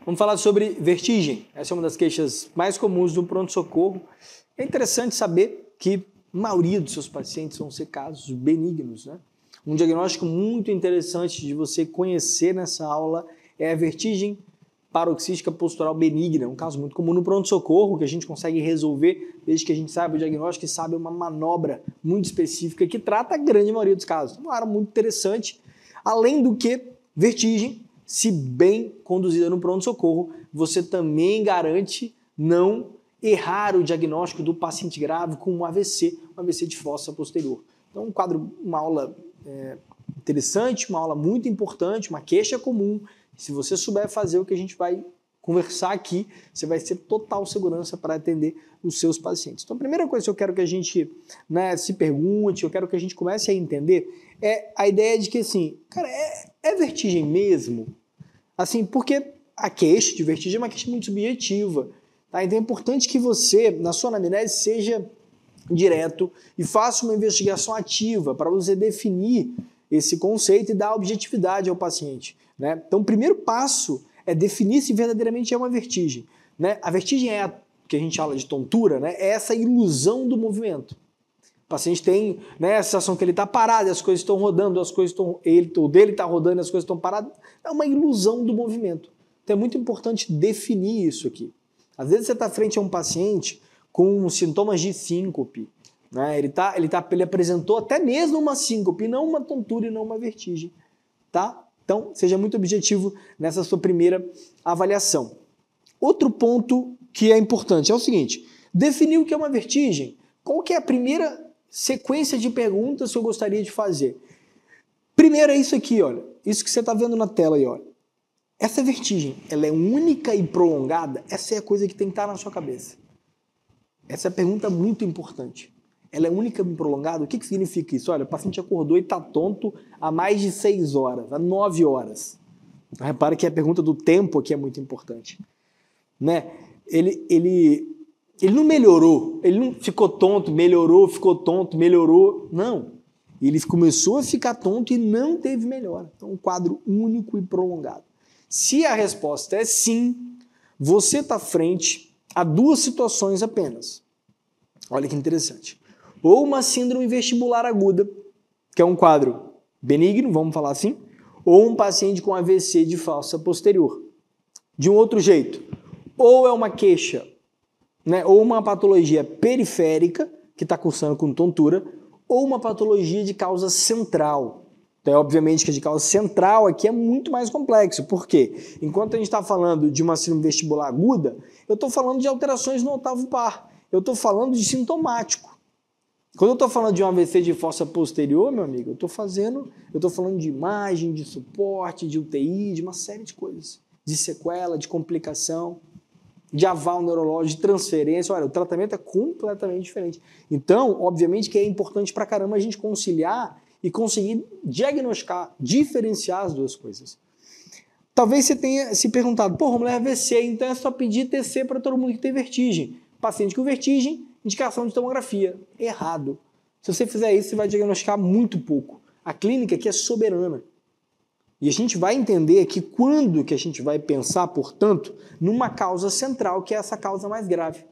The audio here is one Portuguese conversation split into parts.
Vamos falar sobre vertigem. Essa é uma das queixas mais comuns do pronto-socorro. É interessante saber que a maioria dos seus pacientes vão ser casos benignos, né? Um diagnóstico muito interessante de você conhecer nessa aula é a vertigem paroxística postural benigna, um caso muito comum no pronto-socorro, que a gente consegue resolver desde que a gente saiba o diagnóstico e sabe uma manobra muito específica que trata a grande maioria dos casos. Uma área muito interessante. Além do que, vertigem, se bem conduzida no pronto-socorro, você também garante não errar o diagnóstico do paciente grave com um AVC de fossa posterior. Então, um quadro, uma aula interessante, uma aula muito importante, uma queixa comum. Se você souber fazer o que a gente vai conversar aqui, você vai ter total segurança para atender os seus pacientes. Então, a primeira coisa que eu quero que a gente se pergunte, eu quero que a gente comece a entender, é a ideia de que, assim, cara, é vertigem mesmo? Assim, porque a queixa de vertigem é uma queixa muito subjetiva, tá? Então, é importante que você, na sua anamnese, seja direto e faça uma investigação ativa para você definir esse conceito e dar objetividade ao paciente, né? Então, o primeiro passo é definir se verdadeiramente é uma vertigem, né? A vertigem é a que a gente fala de tontura, né? É essa ilusão do movimento. O paciente tem, né, a sensação que ele está parado, as coisas estão rodando, o dele está rodando, as coisas estão paradas. É uma ilusão do movimento. Então é muito importante definir isso aqui. Às vezes você está frente a um paciente com sintomas de síncope, né? Ele apresentou até mesmo uma síncope, não uma tontura e não uma vertigem, tá? Então, seja muito objetivo nessa sua primeira avaliação. Outro ponto que é importante é o seguinte: definir o que é uma vertigem. Qual que é a primeira sequência de perguntas que eu gostaria de fazer? Primeiro é isso aqui, olha. Isso que você está vendo na tela aí, olha. Essa vertigem, ela é única e prolongada? Essa é a coisa que tem que estar na sua cabeça. Essa é a pergunta muito importante. Ela é única e prolongada? O que significa isso? Olha, o paciente acordou e está tonto há mais de 6 horas, há 9 horas. Repara que a pergunta do tempo aqui é muito importante, né? Ele não melhorou, ele não ficou tonto, melhorou, ficou tonto, melhorou. Não. Ele começou a ficar tonto e não teve melhora. Então, um quadro único e prolongado. Se a resposta é sim, você está frente a 2 situações apenas. Olha que interessante. Ou uma síndrome vestibular aguda, que é um quadro benigno, vamos falar assim, ou um paciente com AVC de fossa posterior. De um outro jeito, ou é uma queixa, né, ou uma patologia periférica, que está cursando com tontura, ou uma patologia de causa central. Então, obviamente que a de causa central aqui é muito mais complexo. Por quê? Enquanto a gente está falando de uma síndrome vestibular aguda, eu estou falando de alterações no oitavo par. Eu estou falando de sintomático. Quando eu estou falando de um AVC de fossa posterior, meu amigo, eu estou falando de imagem, de suporte, de UTI, de uma série de coisas. De sequela, de complicação, de aval neurológico, de transferência. Olha, o tratamento é completamente diferente. Então, obviamente que é importante pra caramba a gente conciliar e conseguir diagnosticar, diferenciar as 2 coisas. Talvez você tenha se perguntado, pô, Romulo, é AVC, então é só pedir TC para todo mundo que tem vertigem. Paciente com vertigem, indicação de tomografia. Errado. Se você fizer isso, você vai diagnosticar muito pouco. A clínica aqui é soberana. E a gente vai entender aqui quando que a gente vai pensar, portanto, numa causa central, que é essa causa mais grave.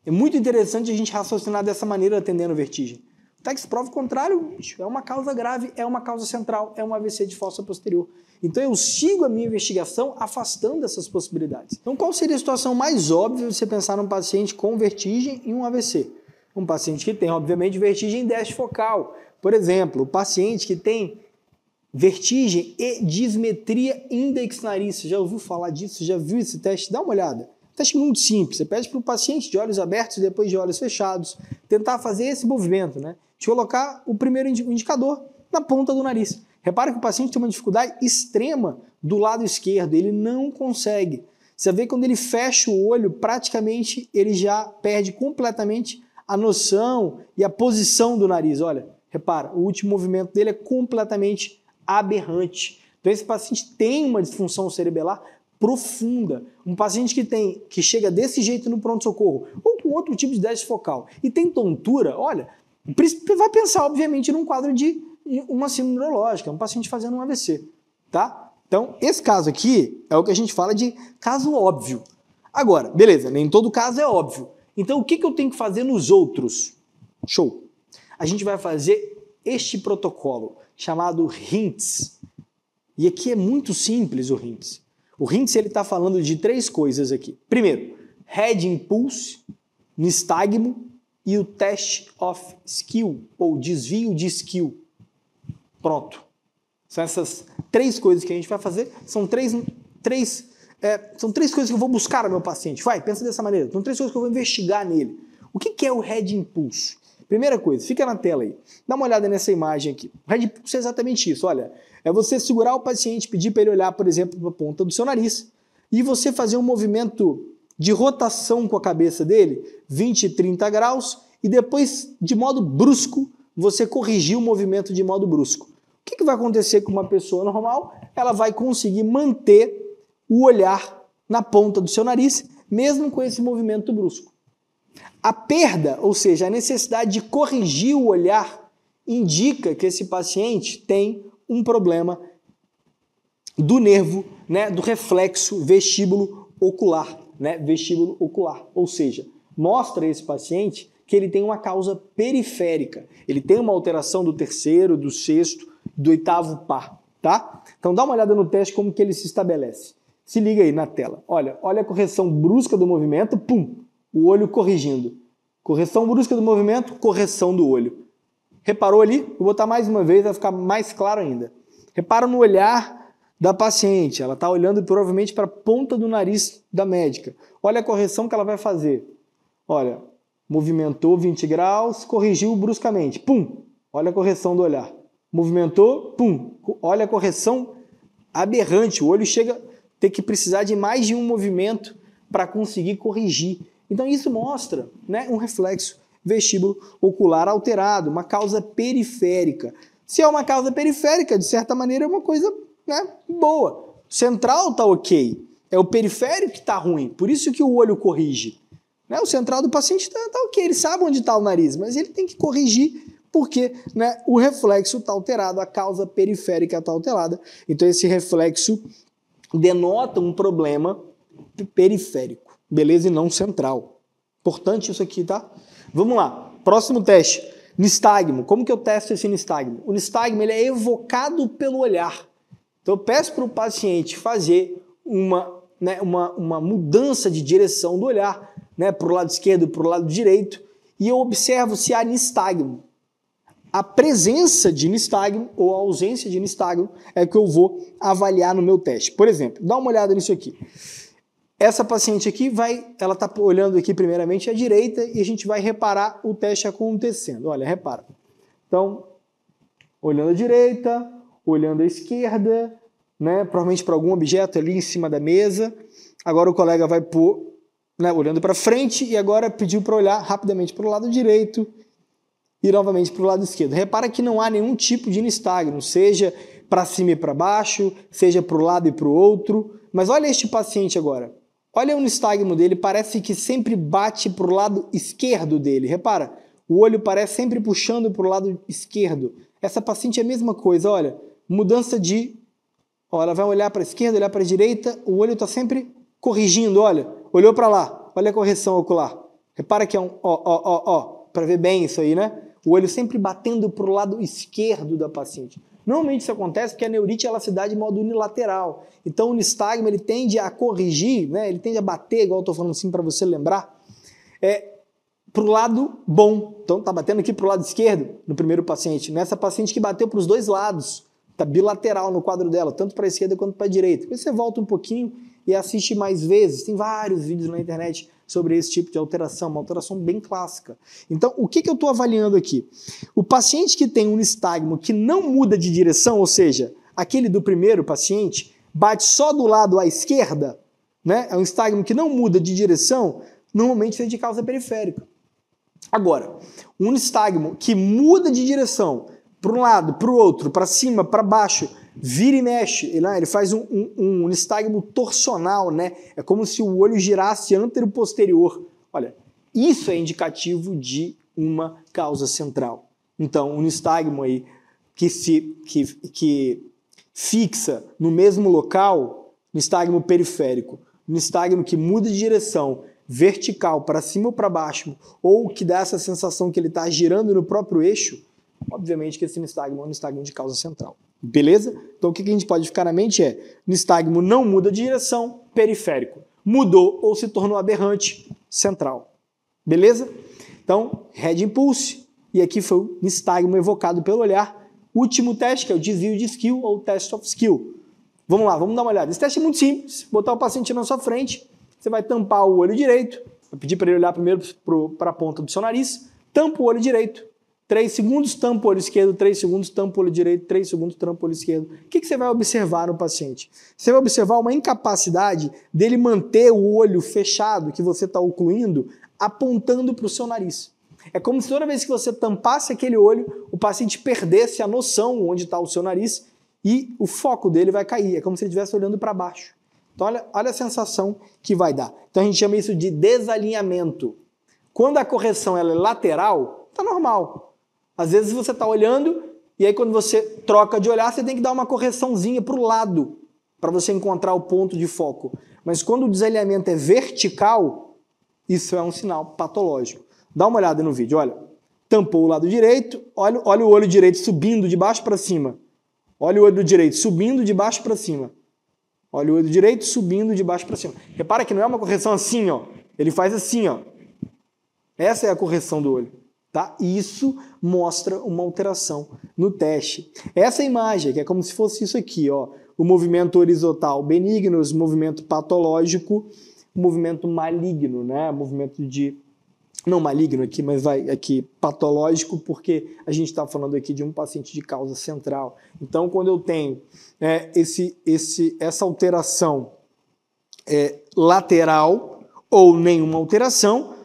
É muito interessante a gente raciocinar dessa maneira atendendo a vertigem. O TECS prova o contrário, é uma causa grave, é uma causa central, é um AVC de fossa posterior. Então eu sigo a minha investigação afastando essas possibilidades. Então qual seria a situação mais óbvia de você pensar num paciente com vertigem e um AVC? Um paciente que tem, obviamente, vertigem em déficit focal. Por exemplo, o paciente que tem vertigem e dismetria index nariz. Você já ouviu falar disso? Você já viu esse teste? Dá uma olhada. Teste muito simples. Você pede para o paciente de olhos abertos e depois de olhos fechados tentar fazer esse movimento, né? De colocar o primeiro indicador na ponta do nariz. Repara que o paciente tem uma dificuldade extrema do lado esquerdo. Ele não consegue. Você vê que quando ele fecha o olho, praticamente ele já perde completamente a noção e a posição do nariz. Olha, repara, o último movimento dele é completamente aberrante. Então esse paciente tem uma disfunção cerebelar profunda. Um paciente que chega desse jeito no pronto-socorro ou com outro tipo de déficit focal e tem tontura, olha, vai pensar obviamente num quadro de uma síndrome neurológica, um paciente fazendo um AVC, tá? Então, esse caso aqui é o que a gente fala de caso óbvio. Agora, beleza, nem todo caso é óbvio. Então, o que eu tenho que fazer nos outros? Show! A gente vai fazer este protocolo chamado HINTS. E aqui é muito simples o HINTS. O HINTS está falando de 3 coisas aqui. Primeiro, Head Impulse, nistagmo e o Test of Skill, ou desvio de skill. Pronto. São essas 3 coisas que a gente vai fazer. São três coisas que eu vou buscar no meu paciente. Vai, pensa dessa maneira. São 3 coisas que eu vou investigar nele. O que é o Head Impulse? Primeira coisa, fica na tela aí. Dá uma olhada nessa imagem aqui. O Head Impulse é exatamente isso. Olha, é você segurar o paciente, pedir para ele olhar, por exemplo, para a ponta do seu nariz e você fazer um movimento de rotação com a cabeça dele, 20, 30 graus, e depois, de modo brusco, você corrigir o movimento de modo brusco. O que vai acontecer com uma pessoa normal? Ela vai conseguir manter o olhar na ponta do seu nariz, mesmo com esse movimento brusco. A perda, ou seja, a necessidade de corrigir o olhar, indica que esse paciente tem um problema do nervo, né, do reflexo vestíbulo ocular, né, vestíbulo ocular. Ou seja, mostra a esse paciente que ele tem uma causa periférica. Ele tem uma alteração do 3º, do 6º, do 8º par, tá? Então dá uma olhada no teste como que ele se estabelece. Se liga aí na tela. Olha a correção brusca do movimento, pum, o olho corrigindo. Correção brusca do movimento, correção do olho. Reparou ali? Vou botar mais uma vez, vai ficar mais claro ainda. Repara no olhar da paciente. Ela está olhando provavelmente para a ponta do nariz da médica. Olha a correção que ela vai fazer. Olha, movimentou 20 graus, corrigiu bruscamente. Pum! Olha a correção do olhar. Movimentou, pum! Olha a correção aberrante. O olho chega a ter que precisar de mais de um movimento para conseguir corrigir. Então isso mostra, né, um reflexo vestíbulo ocular alterado, uma causa periférica. Se é uma causa periférica, de certa maneira é uma coisa, né, boa. Central está ok, é o periférico que está ruim, por isso que o olho corrige. Né? O central do paciente está ok, ele sabe onde está o nariz, mas ele tem que corrigir porque, né, o reflexo está alterado, a causa periférica está alterada. Então esse reflexo denota um problema periférico, beleza? E não central. Importante isso aqui, tá? Vamos lá. Próximo teste. Nistagmo. Como que eu testo esse nistagmo? O nistagmo ele é evocado pelo olhar. Então eu peço para o paciente fazer uma mudança de direção do olhar, né, para o lado esquerdo, para o lado direito, e eu observo se há nistagmo. A presença de nistagmo ou a ausência de nistagmo é que eu vou avaliar no meu teste. Por exemplo, dá uma olhada nisso aqui. Essa paciente aqui ela está olhando aqui primeiramente à direita e a gente vai reparar o teste acontecendo. Olha, repara. Então, olhando à direita, olhando à esquerda, né, provavelmente para algum objeto ali em cima da mesa. Agora o colega vai pôr, né, olhando para frente e agora pediu para olhar rapidamente para o lado direito e novamente para o lado esquerdo. Repara que não há nenhum tipo de nistagmo, seja para cima e para baixo, seja para o lado e para o outro. Mas olha este paciente agora. Olha o nistagmo dele, parece que sempre bate para o lado esquerdo dele. Repara, o olho parece sempre puxando para o lado esquerdo. Essa paciente é a mesma coisa, olha. Mudança de... Ó, ela vai olhar para a esquerda, olhar para a direita, o olho está sempre corrigindo, olha. Olhou para lá, olha a correção ocular. Repara que é um para ver bem isso aí, né? O olho sempre batendo para o lado esquerdo da paciente. Normalmente isso acontece porque a neurite ela se dá de modo unilateral. Então o nistagmo ele tende a corrigir, né? Ele tende a bater, igual eu estou falando assim para você lembrar, para o lado bom. Então está batendo aqui para o lado esquerdo no primeiro paciente. Nessa paciente que bateu para os dois lados, está bilateral no quadro dela, tanto para a esquerda quanto para a direita. Depois você volta um pouquinho e assiste mais vezes. Tem vários vídeos na internet sobre esse tipo de alteração, uma alteração bem clássica. Então, o que eu estou avaliando aqui? O paciente que tem um nistagmo que não muda de direção, ou seja, aquele do primeiro paciente, bate só do lado à esquerda, né? É um nistagmo que não muda de direção, normalmente é de causa periférica. Agora, um nistagmo que muda de direção para um lado, para o outro, para cima, para baixo, vira e mexe, ele faz um nistagmo torsional, né? É como se o olho girasse antero-posterior. Olha, isso é indicativo de uma causa central. Então, um nistagmo aí que fixa no mesmo local, nistagmo periférico, nistagmo que muda de direção, vertical, para cima ou para baixo, ou que dá essa sensação que ele está girando no próprio eixo, obviamente que esse nistagmo é um nistagmo de causa central. Beleza? Então o que a gente pode ficar na mente é, nistagmo não muda de direção, periférico. Mudou ou se tornou aberrante, central. Beleza? Então, head impulse, e aqui foi o nistagmo evocado pelo olhar. Último teste, que é o desvio de skill ou test of skill. Vamos lá, vamos dar uma olhada. Esse teste é muito simples, botar o paciente na sua frente, você vai tampar o olho direito, vai pedir para ele olhar primeiro para a ponta do seu nariz, tampa o olho direito, 3 segundos, tampa o olho esquerdo, 3 segundos, tampa o olho direito, 3 segundos, tampa o olho esquerdo. O que você vai observar no paciente? Você vai observar uma incapacidade dele manter o olho fechado, que você está ocluindo, apontando para o seu nariz. É como se toda vez que você tampasse aquele olho, o paciente perdesse a noção onde está o seu nariz e o foco dele vai cair. É como se ele estivesse olhando para baixo. Então olha a sensação que vai dar. Então a gente chama isso de desalinhamento. Quando a correção ela é lateral, está normal. Às vezes você está olhando e aí quando você troca de olhar, você tem que dar uma correçãozinha para o lado para você encontrar o ponto de foco. Mas quando o desalinhamento é vertical, isso é um sinal patológico. Dá uma olhada no vídeo, olha. Tampou o lado direito, olha o olho direito subindo de baixo para cima. Olha o olho direito subindo de baixo para cima. Olha o olho direito subindo de baixo para cima. Repara que não é uma correção assim, ó. Ele faz assim, ó. Essa é a correção do olho. Tá? Isso mostra uma alteração no teste. Essa imagem, que é como se fosse isso aqui, ó, o movimento horizontal benigno, o movimento patológico, o movimento maligno, né? O movimento de... Não maligno aqui, mas vai aqui patológico, porque a gente está falando aqui de um paciente de causa central. Então, quando eu tenho essa alteração lateral ou nenhuma alteração,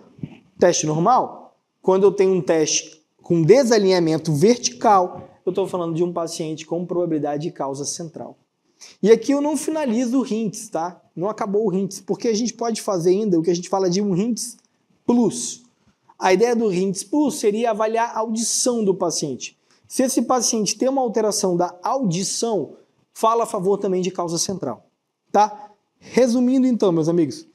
teste normal. Quando eu tenho um teste com desalinhamento vertical, eu estou falando de um paciente com probabilidade de causa central. E aqui eu não finalizo o HINTS, tá? Não acabou o HINTS, porque a gente pode fazer ainda o que a gente fala de um HINTS Plus. A ideia do HINTS Plus seria avaliar a audição do paciente. Se esse paciente tem uma alteração da audição, fala a favor também de causa central, tá? Resumindo então, meus amigos,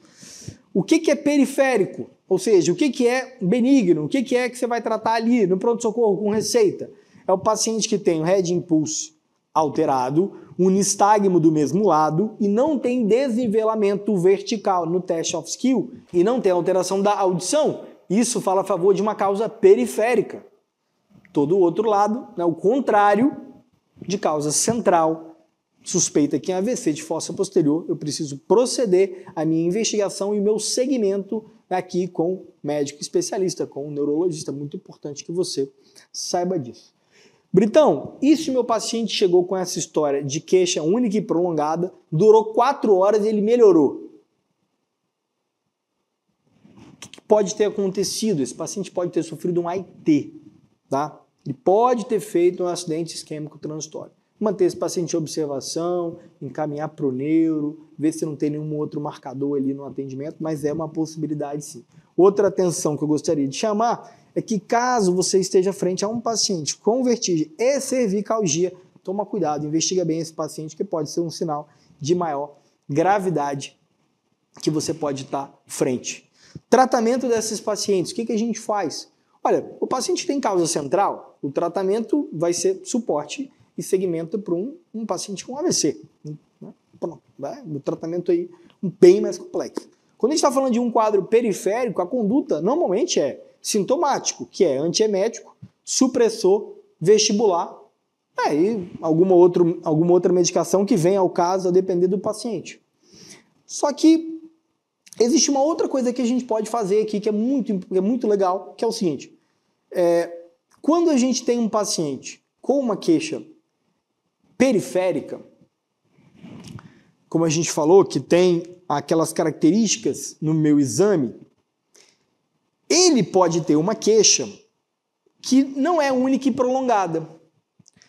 o que é periférico? Ou seja, o que é benigno? O que é que você vai tratar ali no pronto-socorro com receita? É o paciente que tem o head impulse alterado, um nistagmo do mesmo lado e não tem desnivelamento vertical no test of skill e não tem alteração da audição. Isso fala a favor de uma causa periférica. Todo o outro lado, né, o contrário de causa central. Suspeita que em AVC de fossa posterior, eu preciso proceder à minha investigação e o meu segmento aqui com o médico especialista, com o neurologista. Muito importante que você saiba disso. Britão, e se meu paciente chegou com essa história de queixa única e prolongada, durou 4 horas e ele melhorou? O que pode ter acontecido? Esse paciente pode ter sofrido um AIT, tá? Ele pode ter feito um acidente isquêmico transitório. Manter esse paciente em observação, encaminhar para o neuro, ver se não tem nenhum outro marcador ali no atendimento, mas é uma possibilidade sim. Outra atenção que eu gostaria de chamar é que caso você esteja frente a um paciente com vertigem e cervicalgia, toma cuidado, investiga bem esse paciente, que pode ser um sinal de maior gravidade que você pode estar frente. Tratamento desses pacientes, o que a gente faz? Olha, o paciente tem causa central, o tratamento vai ser suporte e segmento para um paciente com AVC. Né? Pronto, né? O tratamento aí bem mais complexo. Quando a gente está falando de um quadro periférico, a conduta normalmente é sintomático, que é antiemético, supressor, vestibular, e alguma outra medicação que venha ao caso a depender do paciente. Só que existe uma outra coisa que a gente pode fazer aqui que é muito legal, que é o seguinte, quando a gente tem um paciente com uma queixa periférica, como a gente falou, que tem aquelas características no meu exame, ele pode ter uma queixa que não é única e prolongada,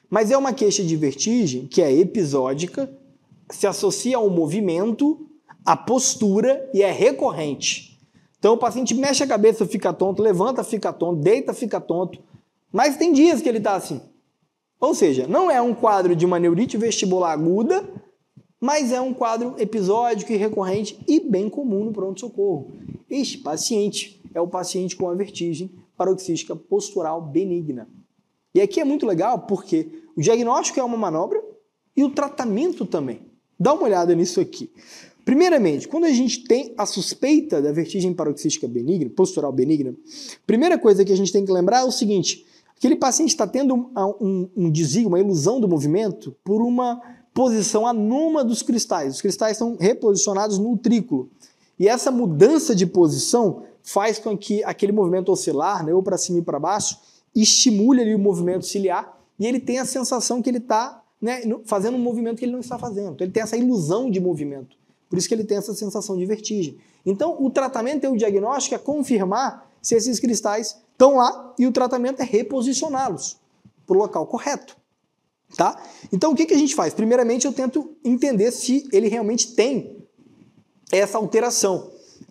mas é uma queixa de vertigem que é episódica, se associa ao movimento, à postura e é recorrente. Então o paciente mexe a cabeça, fica tonto, levanta, fica tonto, deita, fica tonto, mas tem dias que ele está assim. Ou seja, não é um quadro de uma neurite vestibular aguda, mas é um quadro episódico e recorrente e bem comum no pronto-socorro. Este paciente é o paciente com a vertigem paroxística postural benigna. E aqui é muito legal porque o diagnóstico é uma manobra e o tratamento também. Dá uma olhada nisso aqui. Primeiramente, quando a gente tem a suspeita da vertigem paroxística benigna, postural benigna, primeira coisa que a gente tem que lembrar é o seguinte: aquele paciente está tendo um desvio, uma ilusão do movimento por uma posição anômala dos cristais. Os cristais estão reposicionados no utrículo. E essa mudança de posição faz com que aquele movimento oscilar, né, ou para cima e para baixo, estimule ali o movimento ciliar e ele tem a sensação que ele está, né, fazendo um movimento que ele não está fazendo. Então ele tem essa ilusão de movimento. Por isso que ele tem essa sensação de vertigem. Então o tratamento e o diagnóstico é confirmar se esses cristais estão lá e o tratamento é reposicioná-los para o local correto. Tá? Então o que a gente faz? Primeiramente eu tento entender se ele realmente tem essa alteração.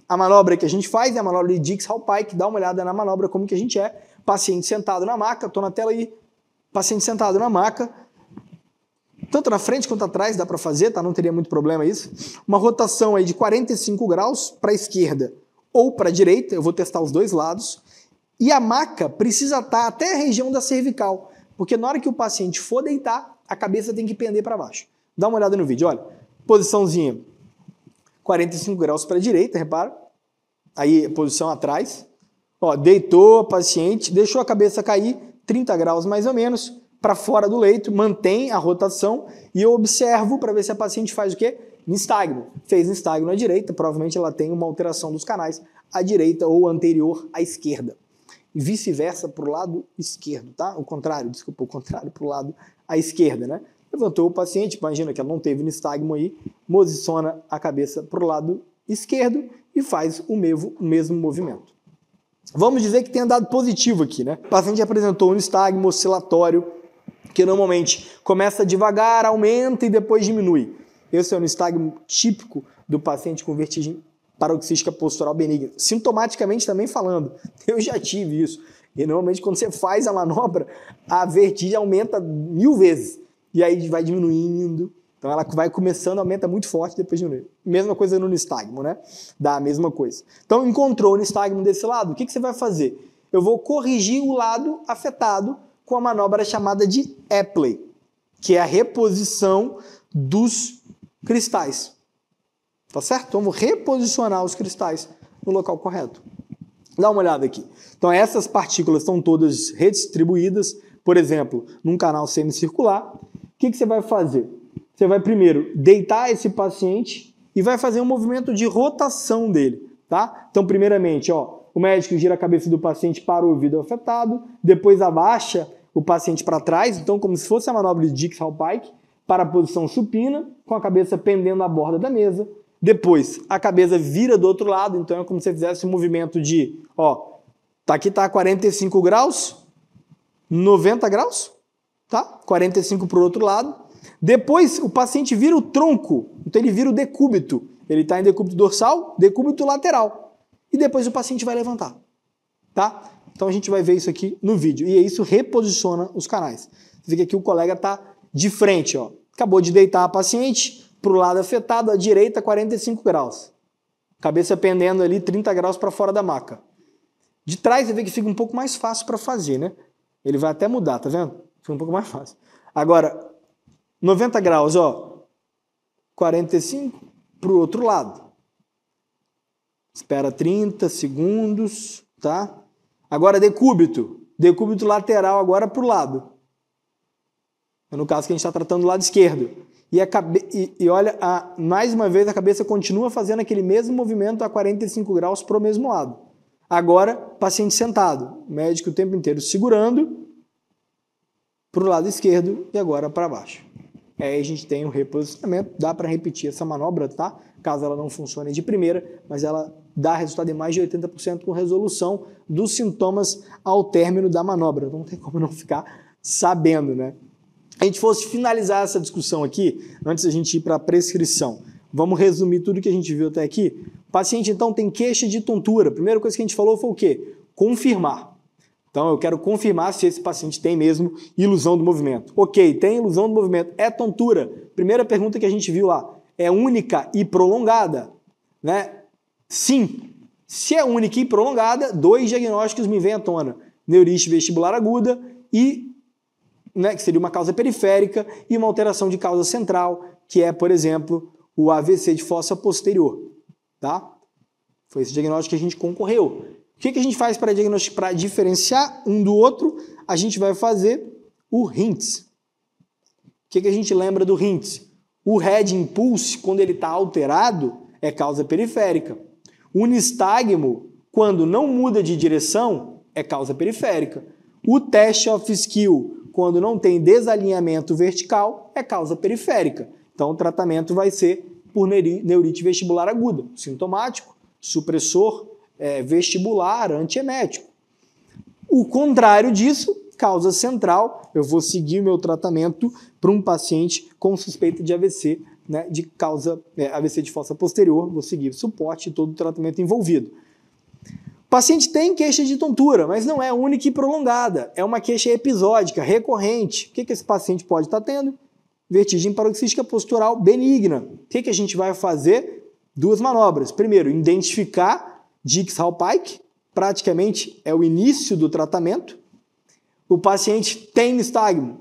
A manobra que a gente faz é a manobra de Dix-Hallpike. Dá uma olhada na manobra como que a gente é. Paciente sentado na maca, estou na tela aí. Paciente sentado na maca, tanto na frente quanto atrás dá para fazer, tá? Não teria muito problema isso. Uma rotação aí de 45 graus para a esquerda ou para a direita, eu vou testar os dois lados. E a maca precisa estar até a região da cervical, porque na hora que o paciente for deitar, a cabeça tem que pender para baixo. Dá uma olhada no vídeo, olha. Posiçãozinha 45 graus para a direita, repara. Aí, posição atrás. Ó, deitou o paciente, deixou a cabeça cair 30 graus mais ou menos para fora do leito, mantém a rotação e eu observo para ver se a paciente faz o quê? Nistagmo. Fez nistagmo à direita, provavelmente ela tem uma alteração dos canais à direita ou anterior à esquerda. E vice-versa para o lado esquerdo, tá? O contrário, desculpa, o contrário para o lado à esquerda, né? Levantou o paciente, imagina que ela não teve nistagmo aí, posiciona a cabeça para o lado esquerdo e faz o mesmo movimento. Vamos dizer que tenha dado positivo aqui, né? O paciente apresentou um nistagmo oscilatório, que normalmente começa devagar, aumenta e depois diminui. Esse é o nistagmo típico do paciente com vertigem paroxística postural benigna. Sintomaticamente também falando, eu já tive isso. E normalmente quando você faz a manobra, a vertigem aumenta 1000 vezes. E aí vai diminuindo. Então ela vai começando, aumenta muito forte, depois diminui. Mesma coisa no nistagmo, né? Dá a mesma coisa. Então encontrou o nistagmo desse lado, o que você vai fazer? Eu vou corrigir o lado afetado com a manobra chamada de Epley, que é a reposição dos cristais. Tá certo? Então, vou reposicionar os cristais no local correto. Dá uma olhada aqui. Então, essas partículas estão todas redistribuídas, por exemplo, num canal semicircular. O que você vai fazer? Você vai primeiro deitar esse paciente e vai fazer um movimento de rotação dele. Tá? Então, primeiramente, ó, o médico gira a cabeça do paciente para o ouvido afetado, depois abaixa o paciente para trás, então como se fosse a manobra de Dix-Hallpike, para a posição supina, com a cabeça pendendo à borda da mesa. Depois, a cabeça vira do outro lado, então é como se você fizesse um movimento de, ó, aqui está 45 graus, 90 graus, tá? 45 para o outro lado. Depois, o paciente vira o tronco, então ele vira o decúbito. Ele está em decúbito dorsal, decúbito lateral. E depois o paciente vai levantar, tá? Então a gente vai ver isso aqui no vídeo. E isso reposiciona os canais. Você vê que aqui o colega está de frente, ó. Acabou de deitar a paciente para o lado afetado, à direita 45 graus. Cabeça pendendo ali 30 graus para fora da maca. De trás você vê que fica um pouco mais fácil para fazer, né? Ele vai até mudar, tá vendo? Fica um pouco mais fácil. Agora, 90 graus, ó. 45 para o outro lado. Espera 30 segundos, tá? Agora decúbito. Decúbito lateral agora para o lado. No caso que a gente está tratando do lado esquerdo. E olha, mais uma vez a cabeça continua fazendo aquele mesmo movimento a 45 graus para o mesmo lado. Agora, paciente sentado. O médico o tempo inteiro segurando para o lado esquerdo e agora para baixo. Aí a gente tem o reposicionamento. Dá para repetir essa manobra, tá? Caso ela não funcione de primeira, mas ela dá resultado em mais de 80% com resolução dos sintomas ao término da manobra. Não tem como não ficar sabendo, né? A gente fosse finalizar essa discussão aqui, antes da gente ir para a prescrição. Vamos resumir tudo que a gente viu até aqui. O paciente, então, tem queixa de tontura. A primeira coisa que a gente falou foi o quê? Confirmar. Então, eu quero confirmar se esse paciente tem mesmo ilusão do movimento. Ok, tem ilusão do movimento. É tontura? Primeira pergunta que a gente viu lá. É única e prolongada? Né? Sim. Se é única e prolongada, 2 diagnósticos me vêm à tona. Neurite vestibular aguda e, né, que seria uma causa periférica, e uma alteração de causa central, que é, por exemplo, o AVC de fossa posterior. Tá? Foi esse diagnóstico que a gente concorreu. O que a gente faz para diagnosticar, para diferenciar um do outro? A gente vai fazer o HINTS. O que a gente lembra do HINTS? O Head Impulse, quando ele está alterado, é causa periférica. O nistagmo, quando não muda de direção, é causa periférica. O Test of Skill, quando não tem desalinhamento vertical, é causa periférica. Então, o tratamento vai ser por neurite vestibular aguda, sintomático, supressor vestibular, antiemético. O contrário disso, causa central, eu vou seguir o meu tratamento para um paciente com suspeita de AVC, né, de causa AVC de fossa posterior, vou seguir suporte e todo o tratamento envolvido. O paciente tem queixa de tontura, mas não é única e prolongada, é uma queixa episódica, recorrente. O que esse paciente pode estar tendo? Vertigem paroxística postural benigna. O que a gente vai fazer? 2 manobras. Primeiro, identificar Dix-Hallpike, praticamente é o início do tratamento. O paciente tem nistagmo,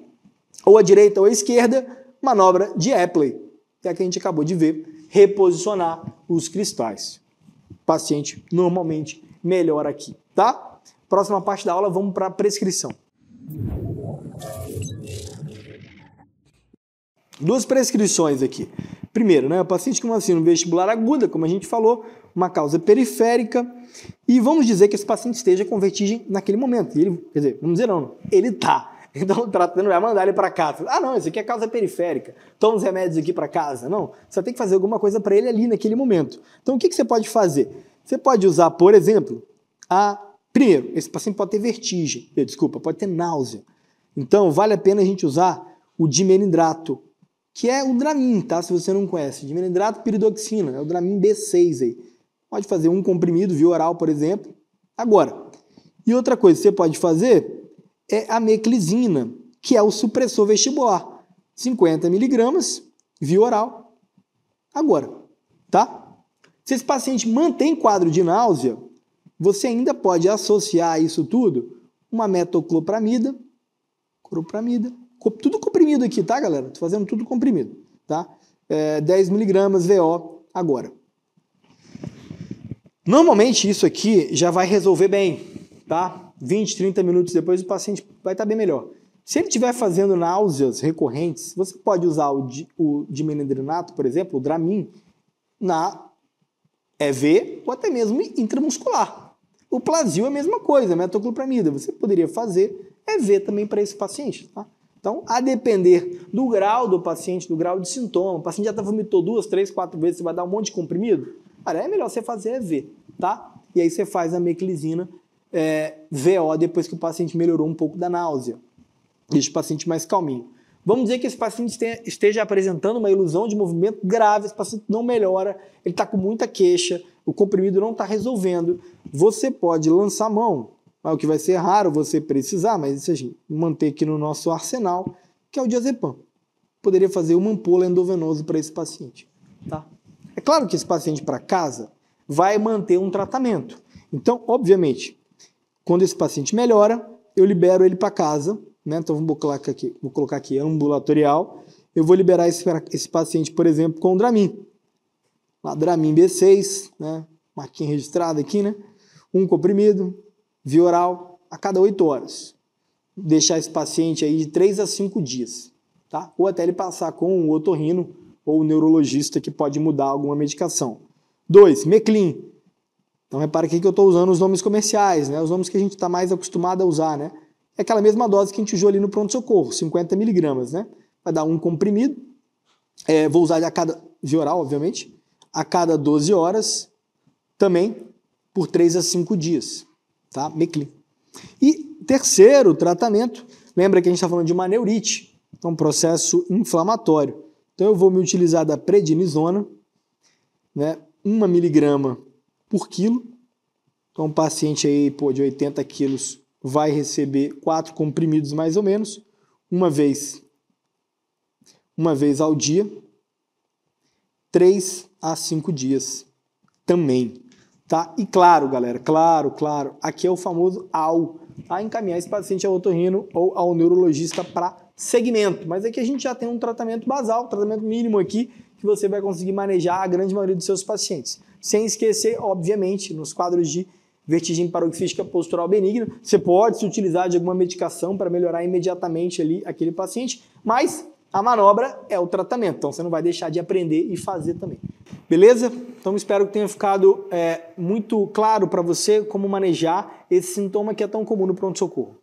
ou à direita ou à esquerda, manobra de Epley, que é a que a gente acabou de ver, reposicionar os cristais. O paciente normalmente melhora aqui, tá? Próxima parte da aula, vamos para a prescrição. 2 prescrições aqui. Primeiro, né, o paciente com uma síndrome vestibular aguda, como a gente falou, uma causa periférica, e vamos dizer que esse paciente esteja com vertigem naquele momento. Ele, quer dizer, vamos dizer não, ele está. Então o tratamento não vai mandar ele para casa. Ah, não, isso aqui é causa periférica. Toma os remédios aqui para casa. Não, você tem que fazer alguma coisa para ele ali naquele momento. Então o que você pode fazer? Você pode usar, por exemplo, primeiro, esse paciente pode ter vertigem, pode ter náusea. Então vale a pena a gente usar o dimenidrato, que é o Dramin, tá? Se você não conhece. Dimenidrato piridoxina, é o Dramin B6 aí. Pode fazer um comprimido via oral, por exemplo. Agora, e outra coisa que você pode fazer é a meclizina, que é o supressor vestibular. 50 mg via oral. Agora, tá? Se esse paciente mantém quadro de náusea, você ainda pode associar a isso tudo uma metoclopramida, tudo comprimido aqui, tá, galera? Tô fazendo tudo comprimido, tá? 10 mg VO agora. Normalmente isso aqui já vai resolver bem, tá? 20, 30 minutos depois o paciente vai estar bem melhor. Se ele estiver fazendo náuseas recorrentes, você pode usar o dimenidrinato, por exemplo, o Dramin, na EV ou até mesmo intramuscular. O Plasil é a mesma coisa, metoclopramida. Você poderia fazer EV também para esse paciente, tá? Então, a depender do grau do paciente, do grau de sintoma, o paciente já vomitou 2, 3, 4 vezes, você vai dar um monte de comprimido? Olha, é melhor você fazer EV, tá? E aí você faz a meclizina VO depois que o paciente melhorou um pouco da náusea. Deixa o paciente mais calminho. Vamos dizer que esse paciente esteja apresentando uma ilusão de movimento grave, esse paciente não melhora, ele está com muita queixa, o comprimido não está resolvendo. Você pode lançar a mão, o que vai ser raro você precisar, mas isso a gente manter aqui no nosso arsenal, que é o diazepam. Poderia fazer uma ampola endovenosa para esse paciente. Tá? É claro que esse paciente para casa vai manter um tratamento. Então, obviamente, quando esse paciente melhora, eu libero ele para casa, né? Então vou colocar aqui ambulatorial, eu vou liberar esse paciente, por exemplo, com o Dramin. Dramin B6, né? Marquinha registrada aqui, né? Um comprimido, via oral, a cada 8 horas. Deixar esse paciente aí de 3 a 5 dias, tá? Ou até ele passar com um otorrino ou um neurologista que pode mudar alguma medicação. 2, Meclin. Então repara aqui que eu estou usando os nomes comerciais, né? Os nomes que a gente está mais acostumado a usar, né? É aquela mesma dose que a gente usou ali no pronto-socorro, 50 mg, né? Vai dar um comprimido. Vou usar via oral, obviamente, a cada 12 horas, também por 3 a 5 dias, tá? Meclin. E terceiro tratamento, lembra que a gente está falando de uma neurite, então um processo inflamatório. Então eu vou me utilizar da prednisona, né? 1 mg por quilo. Então um paciente aí, de 80 quilos vai receber 4 comprimidos mais ou menos, uma vez ao dia, 3 a 5 dias também, tá? E claro, galera, claro, aqui é o famoso AU, a encaminhar esse paciente ao otorrino ou ao neurologista para segmento, mas aqui a gente já tem um tratamento basal, tratamento mínimo aqui, que você vai conseguir manejar a grande maioria dos seus pacientes. Sem esquecer, obviamente, nos quadros de vertigem paroxística postural benigna, você pode se utilizar de alguma medicação para melhorar imediatamente ali aquele paciente, mas a manobra é o tratamento, então você não vai deixar de aprender e fazer também. Beleza? Então espero que tenha ficado muito claro para você como manejar esse sintoma que é tão comum no pronto-socorro.